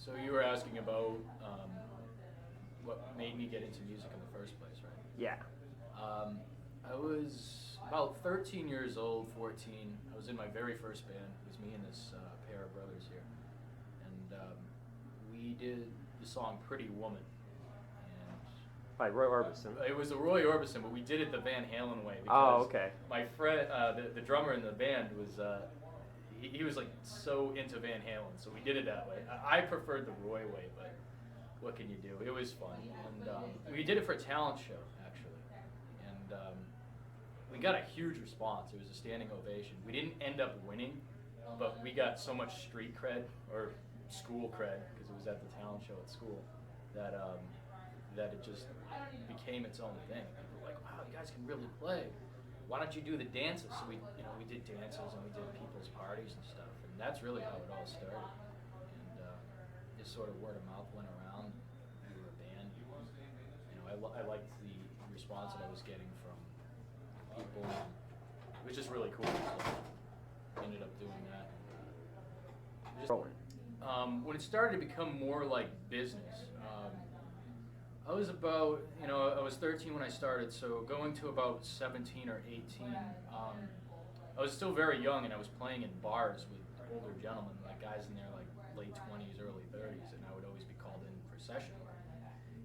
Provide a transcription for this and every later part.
So you were asking about what made me get into music in the first place, right? Yeah. I was about 13 years old, 14. I was in my very first band. It was me and this pair of brothers here. And we did the song Pretty Woman. By Roy Orbison. It was a Roy Orbison, but we did it the Van Halen way. Oh, okay. My friend, the drummer in the band, was he was like so into Van Halen, so we did it that way. I preferred the Roy way, but what can you do? It was fun, and we did it for a talent show actually, and we got a huge response. It was a standing ovation. We didn't end up winning, but we got so much street cred or school cred because it was at the talent show at school that that it just became its own thing. People were like, wow, you guys can really play. Why don't you do the dances? So we did dances and we did people's parties and stuff, and that's really how it all started. And just sort of word of mouth went around. We were a band. I liked the response that I was getting from people. It was just really cool. So I ended up doing that. When it started to become more like business, I was about, I was 13 when I started, so going to about 17 or 18, I was still very young, and I was playing in bars with older gentlemen, like guys in their like late 20s, early 30s, and I would always be called in for session work.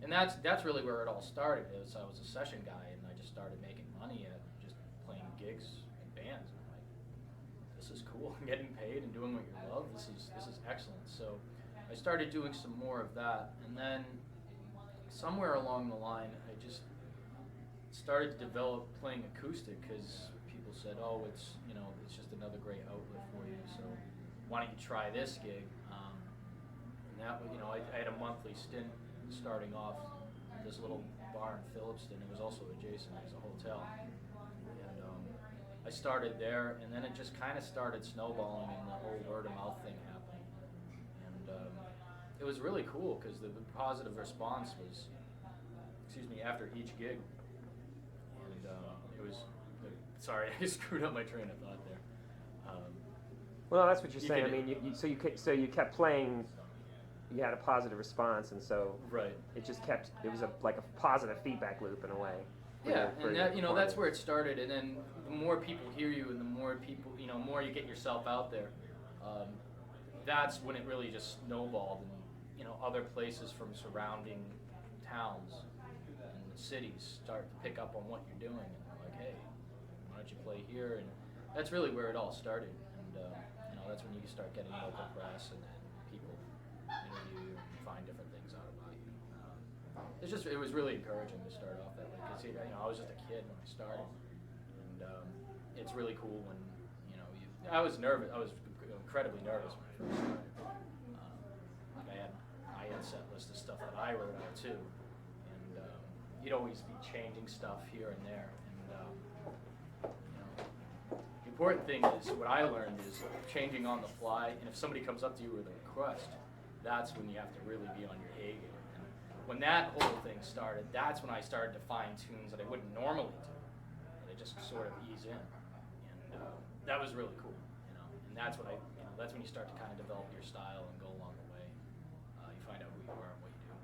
And that's really where it all started. I was a session guy, and I just started making money at just playing gigs in bands. And I'm like, this is cool. I'm getting paid and doing what you love. This is excellent. So I started doing some more of that, and then somewhere along the line, I just started to develop playing acoustic because people said, "Oh, it's just another great outlet for you. So why don't you try this gig?" And that, I had a monthly stint starting off at this little bar in Phillipston. It was also adjacent as a hotel, and I started there, and then it just kind of started snowballing, and the whole word of mouth thing happened, and it was really cool because the positive response was, after each gig, and it was. Sorry, I screwed up my train of thought there. Well, that's what you're saying. I mean, so you kept playing. You had a positive response, and so right. It just kept. It was like a positive feedback loop in a way. Yeah, and that's where it started, and then the more people hear you, and the more people, more you get yourself out there. That's when it really just snowballed, and other places from surrounding towns and cities start to pick up on what you're doing, and they're like, hey, why don't you play here? And that's really where it all started, and that's when you start getting local press, and then people interview you and find different things out about you. It was really encouraging to start off that way, because I was just a kid when I started, and it's really cool when I was nervous. I was incredibly nervous when I first started. I had a set list of stuff that I wrote out too, and you'd always be changing stuff here and there. And the important thing is, what I learned is changing on the fly. And if somebody comes up to you with a request, that's when you have to really be on your A game. And when that whole thing started, that's when I started to find tunes that I wouldn't normally do, and they just sort of ease in. And that was really cool, And that's when that's when you start to kind of develop your style and go along the way. You find out who you are and what you do.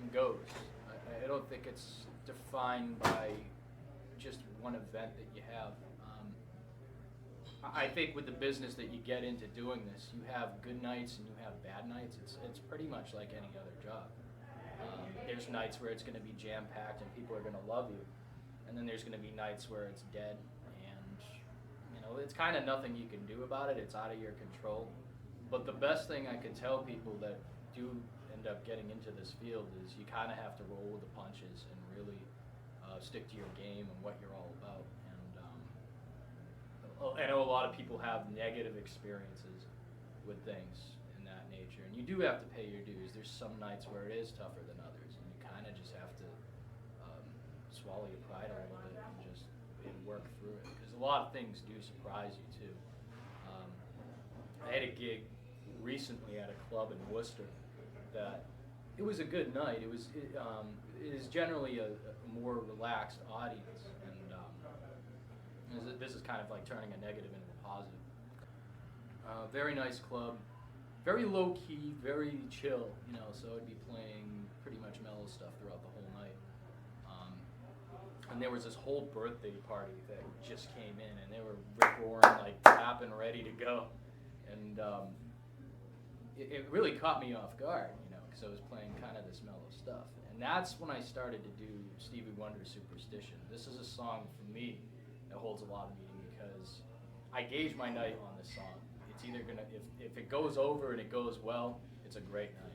And goes. I don't think it's defined by just one event that you have. I think with the business that you get into doing this, you have good nights and you have bad nights. It's pretty much like any other job. There's nights where it's going to be jam-packed and people are going to love you. And then there's going to be nights where it's dead, and it's kind of nothing you can do about it. It's out of your control. But the best thing I can tell people that do end up getting into this field is you kind of have to roll with the punches and really stick to your game and what you're all about. And I know a lot of people have negative experiences with things in that nature, and you do have to pay your dues. There's some nights where it is tougher than others, and you kind of just have to swallow your pride a little bit and just work through it, because a lot of things do surprise you too. I had a gig recently at a club in Worcester that it was a good night. It is generally a more relaxed audience, and this is kind of like turning a negative into a positive. Very nice club, very low key, very chill, you know. So I'd be playing pretty much mellow stuff throughout the whole night. And there was this whole birthday party that just came in, and they were rip roaring, like clapping, ready to go, and it really caught me off guard, you know, because I was playing kind of this mellow stuff, and that's when I started to do Stevie Wonder's Superstition. This is a song for me that holds a lot of meaning because I gauge my night on this song. It's either gonna, if it goes over and it goes well, it's a great night.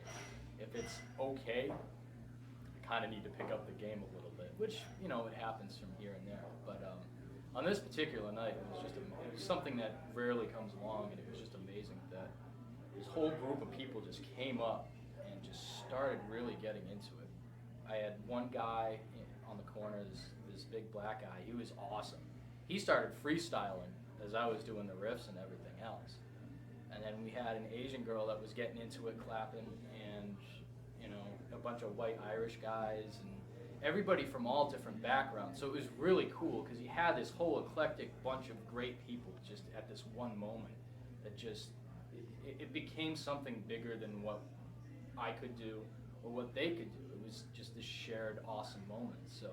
If it's okay, I kind of need to pick up the game a little bit, which, you know, it happens from here and there. But on this particular night, it was something that rarely comes along, and it was just amazing that this whole group of people just came up and just started really getting into it. I had one guy on the corner, this big black guy. He was awesome. He started freestyling as I was doing the riffs and everything else. And then we had an Asian girl that was getting into it, clapping, and, you know, a bunch of white Irish guys, and everybody from all different backgrounds. So it was really cool because you had this whole eclectic bunch of great people just at this one moment that just, it became something bigger than what I could do or what they could do. It was just this shared awesome moment. So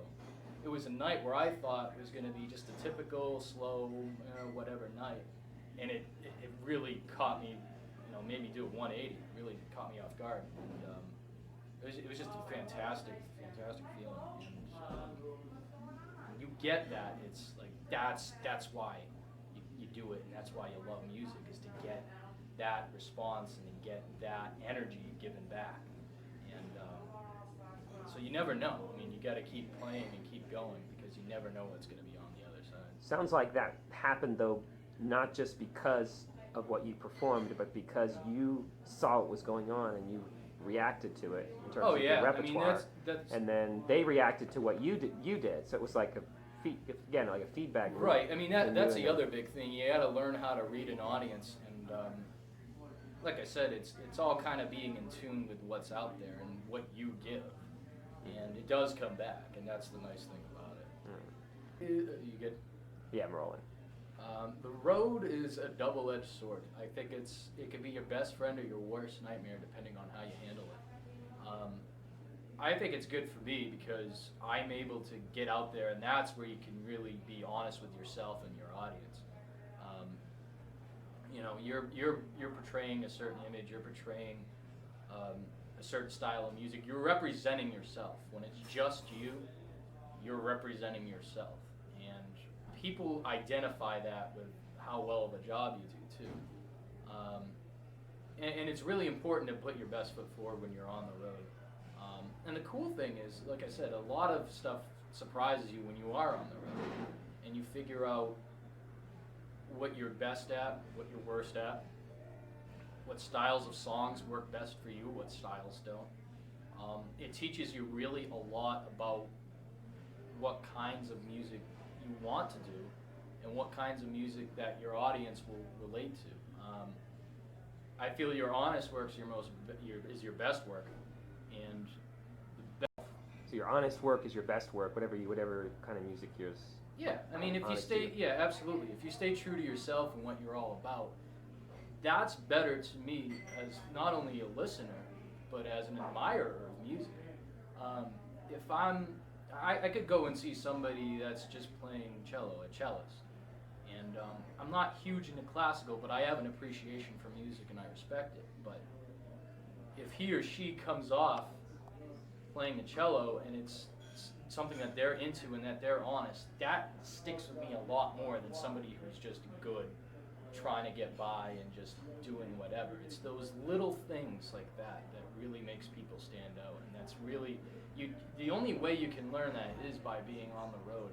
it was a night where I thought it was going to be just a typical slow whatever night, and it really caught me, you know, made me do a 180. It really caught me off guard, and it was just a fantastic feeling. And when you get that, it's like that's why you do it, and that's why you love music, is to get that response and to get that energy given back. And so you never know. I mean, you got to keep playing and keep going because you never know what's going to be on the other side. Sounds like that happened, though, not just because of what you performed, but because you saw what was going on and you reacted to it in terms of your repertoire. I mean, that's and then they reacted to what you did. So it was like like a feedback loop. Right. I mean, that's the other big thing. You got to learn how to read an audience, and like I said, it's all kind of being in tune with what's out there and what you give, and it does come back, and that's the nice thing about it. You get? Yeah, I'm rolling. The road is a double-edged sword. I think it can be your best friend or your worst nightmare depending on how you handle it. I think it's good for me because I'm able to get out there, and that's where you can really be honest with yourself and your audience. You know, you're portraying a certain image. You're portraying a certain style of music. You're representing yourself. When it's just you, you're representing yourself. People identify that with how well of a job you do too, and it's really important to put your best foot forward when you're on the road. And the cool thing is, like I said, a lot of stuff surprises you when you are on the road, and you figure out what you're best at, what you're worst at, what styles of songs work best for you, what styles don't. It teaches you really a lot about what kinds of music you want to do and what kinds of music that your audience will relate to. I feel your honest work is your best work, and so your honest work is your best work, whatever kind of music yours. Yeah, I mean, if you stay, absolutely. If you stay true to yourself and what you're all about, that's better to me as not only a listener, but as an admirer of music. If I could go and see somebody that's just playing cello, a cellist, and I'm not huge into classical, but I have an appreciation for music and I respect it. But if he or she comes off playing the cello and it's something that they're into and that they're honest, that sticks with me a lot more than somebody who's just good, trying to get by and just doing whatever. It's those little things like that that really makes people stand out, and that's really the only way you can learn that is by being on the road,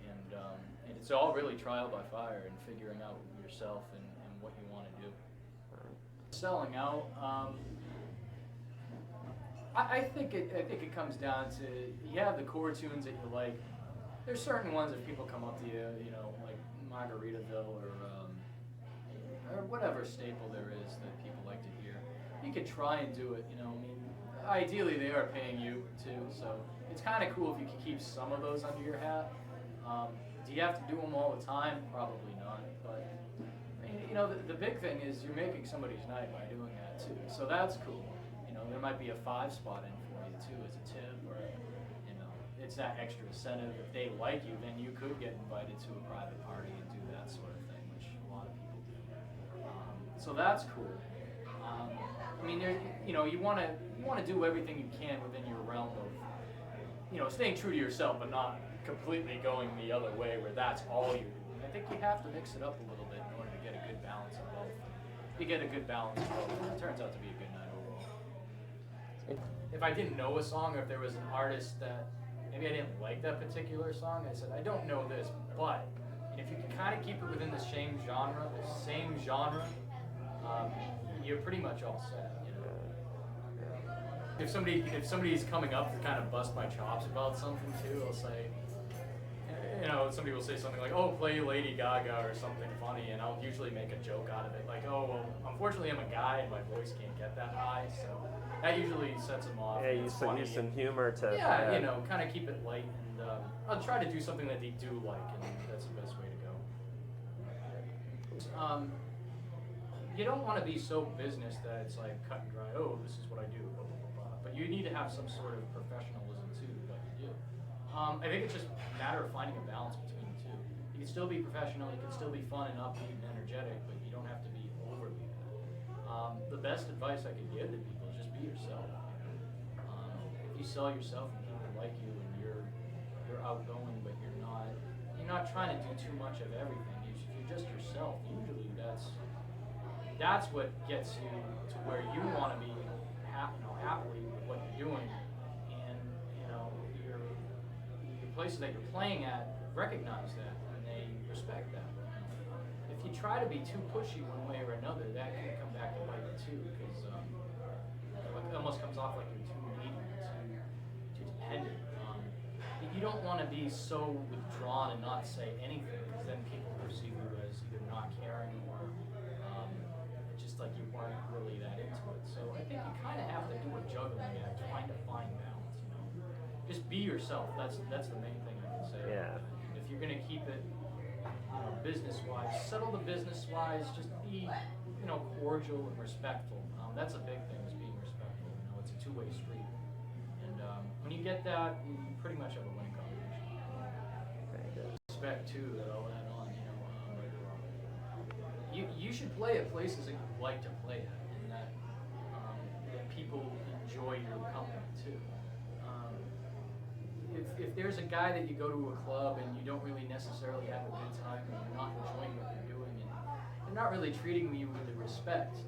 and it's all really trial by fire and figuring out yourself and what you want to do. Selling out, I think it comes down to you have the core tunes that you like. There's certain ones that people come up to you, you know, like Margaritaville or whatever staple there is that people like to hear. You could try and do it, you know. I mean, ideally they are paying you too, so it's kind of cool if you can keep some of those under your hat. Do you have to do them all the time? Probably not, but you the big thing is you're making somebody's night by doing that too. So that's cool. There might be a 5 spot in for you too as a tip, or it's that extra incentive. If they like you, then you could get invited to a private party and do that sort of thing, which a lot of people do. So that's cool. You want to do everything you can within your realm of, staying true to yourself, but not completely going the other way where that's all you're doing. I think you have to mix it up a little bit in order to get a good balance of both. If you get a good balance of both, it turns out to be a good night overall. If I didn't know a song, or if there was an artist that maybe I didn't like that particular song, I said, I don't know this, but if you can kind of keep it within the same genre, you're pretty much all set. If somebody's coming up to kind of bust my chops about something too, I'll say, somebody will say something like, "Oh, play Lady Gaga" or something funny, and I'll usually make a joke out of it, like, "Oh, well, unfortunately I'm a guy and my voice can't get that high," so that usually sets them off. Yeah, use some humor to. Yeah, kind of keep it light, and I'll try to do something that they do like, and that's the best way to go. You don't want to be so business that it's like cut and dry. Oh, this is what I do, blah blah blah blah. But you need to have some sort of professionalism too to what you do. I think it's just a matter of finding a balance between the two. You can still be professional, you can still be fun and upbeat and energetic, but you don't have to be overly that. The best advice I could give to people is just be yourself. If you sell yourself and people like you and you're outgoing, but you're not trying to do too much of everything. If you're just yourself, usually that's what gets you to where you want to be happily with what you're doing, and the places that you're playing at recognize that and they respect that. If you try to be too pushy one way or another, that can come back to bite you too, because it almost comes off like you're too needy, too dependent. You don't want to be so withdrawn and not say anything, because then people perceive you as either not caring or just like you weren't really that into it. So I think you kind of have to do a juggling act, trying to find balance. Just be yourself. That's the main thing I can say. Yeah. If you're gonna keep it, business-wise, settle the business-wise. Just be, cordial and respectful. That's a big thing, is being respectful. It's a two-way street, and when you get that, you pretty much have a winning combination. Very good. Respect too, that I'll add on. You should play at places that you like to play at, and that people enjoy your company too. If there's a guy that you go to a club and you don't really necessarily have a good time, and you're not enjoying what you're doing, and they're not really treating you with the respect,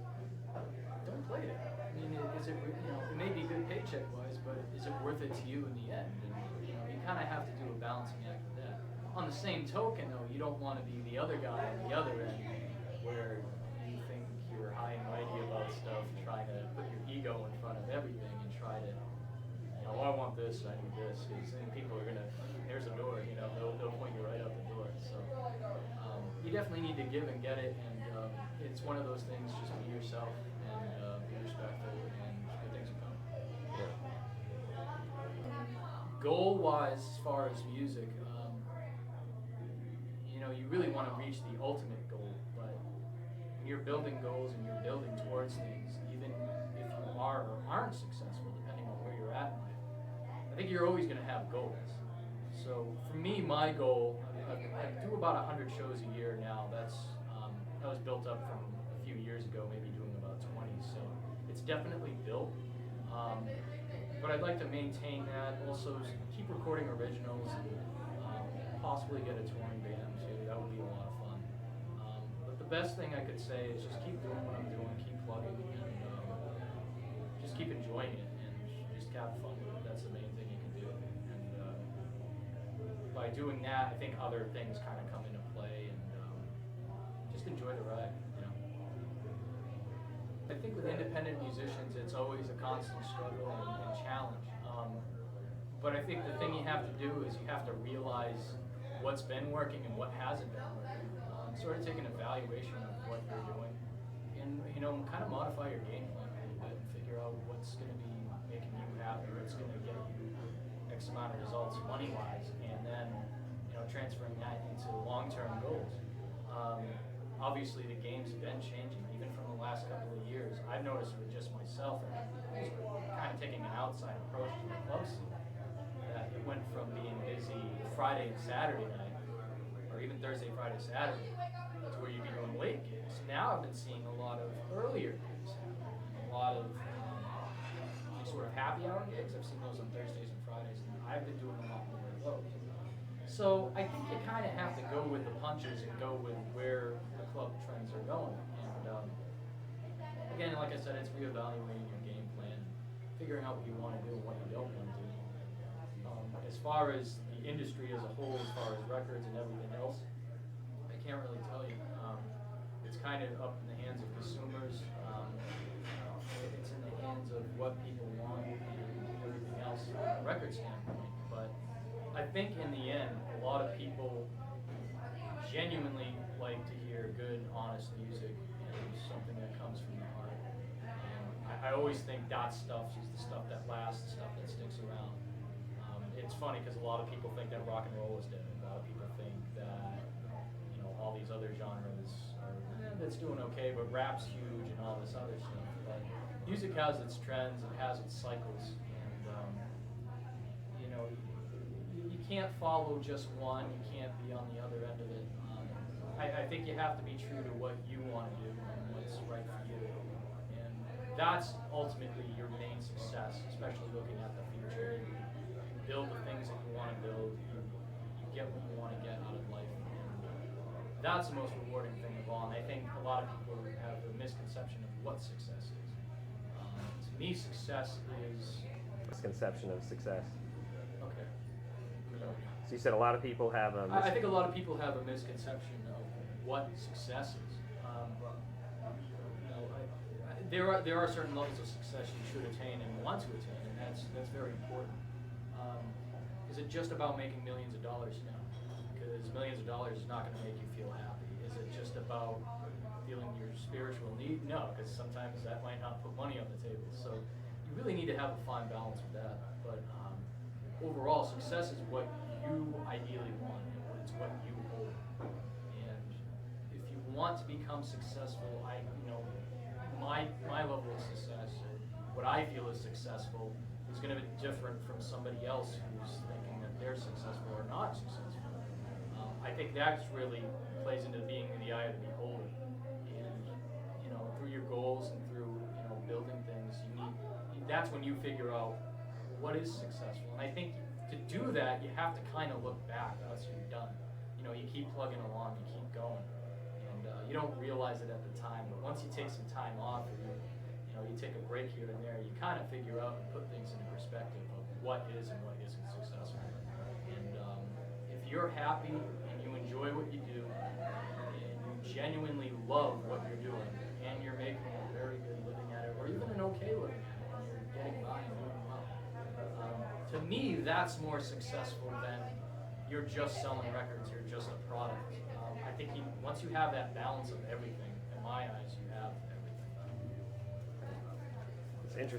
don't play it. It may be good paycheck wise, but is it worth it to you in the end? And you kind of have to do a balancing act with that. On the same token, though, you don't want to be the other guy on the other end, where you think you're high and mighty about stuff, trying to put your ego in front of everything and try to, I want this, I need this, because then people are there's a door, they'll point you right out the door. So you definitely need to give and get it, and it's one of those things, just be yourself and be respectful, and good things will come. Yeah. Goal-wise, as far as music, you really want to reach the ultimate goal, but when you're building goals and you're building towards things, even if you are or aren't successful, depending on where you're at in life, I think you're always going to have goals. So for me, my goal, I do about 100 shows a year now. That was built up from a few years ago, maybe doing about 20. So it's definitely built. But I'd like to maintain that. Also, keep recording originals, and possibly get a touring band too. That would be a lot of fun. But the best thing I could say is just keep doing what I'm doing, keep plugging, and just keep enjoying it, and just have fun with it. That's the main thing you can do. And by doing that, I think other things kind of come into play, and just enjoy the ride. I think with independent musicians, it's always a constant struggle and challenge. But I think the thing you have to do is you have to realize what's been working and what hasn't been working. Sort of take an evaluation of what you're doing, and kind of modify your game plan a little bit and figure out what's going to be making you happy, what's going to get you X amount of results money-wise, and then transferring that into long-term goals. obviously the game's been changing, even from the last couple of years. I've noticed with just myself, and just kind of taking an outside approach to the club scene, that it went from being busy Friday and Saturday night, or even Thursday, Friday, Saturday, to where you'd be doing late gigs. Now I've been seeing a lot of earlier gigs, a lot of sort of happy hour gigs. I've seen those on Thursdays and Fridays, and I've been doing a lot more of those. So I think you kind of have to go with the punches and go with where the club trends are going. And again, like I said, it's reevaluating your game plan, figuring out what you want to do and what you don't want to do. As far as the industry as a whole, as far as records and everything else, I can't really tell you. It's kind of up in the hands of consumers. It's in the hands of what people want and everything else from a record standpoint. But I think in the end, a lot of people genuinely like to hear good, honest music and something that comes from the heart. And I always think that stuff is the stuff that lasts, the stuff that sticks around. It's funny because a lot of people think that rock and roll is dead. A lot of people think that all these other genres are that's doing okay, but rap's huge and all this other stuff. But music has its trends, it has its cycles, and you can't follow just one. You can't be on the other end of it. I think you have to be true to what you want to do and what's right for you, and that's ultimately your main success, especially looking at the future. You build the things that you want to build. You get what you want to get out of life. And that's the most rewarding thing of all. And I think a lot of people have a misconception of what success is. To me, success is... Misconception of success. Okay. So you said a lot of people have a... I think a lot of people have a misconception of what success is. There are certain levels of success you should attain and want to attain, and that's very important. Is it just about making millions of dollars? No, because millions of dollars is not going to make you feel happy. Is it just about feeling your spiritual need? No, because sometimes that might not put money on the table. So you really need to have a fine balance with that. But overall, success is what you ideally want. It's what you hold. And if you want to become successful, my level of success, what I feel is successful, is going to be different from somebody else who's thinking that they're successful or not successful. I think that really plays into being in the eye of the beholder. And through your goals and through building things, that's when you figure out what is successful. And I think to do that, you have to kind of look back once you're done. You keep plugging along, you keep going, and you don't realize it at the time. But once you take some time off, or you take a break here and there, you kind of figure out and put things into perspective of what is and what isn't successful. And if you're happy and you enjoy what you do, and you genuinely love what you're doing, and you're making a very good living at it, or even an okay living at it, and you're getting by and doing well, to me, that's more successful than you're just selling records, you're just a product. I think once you have that balance of everything, in my eyes, you have everything. It's interesting.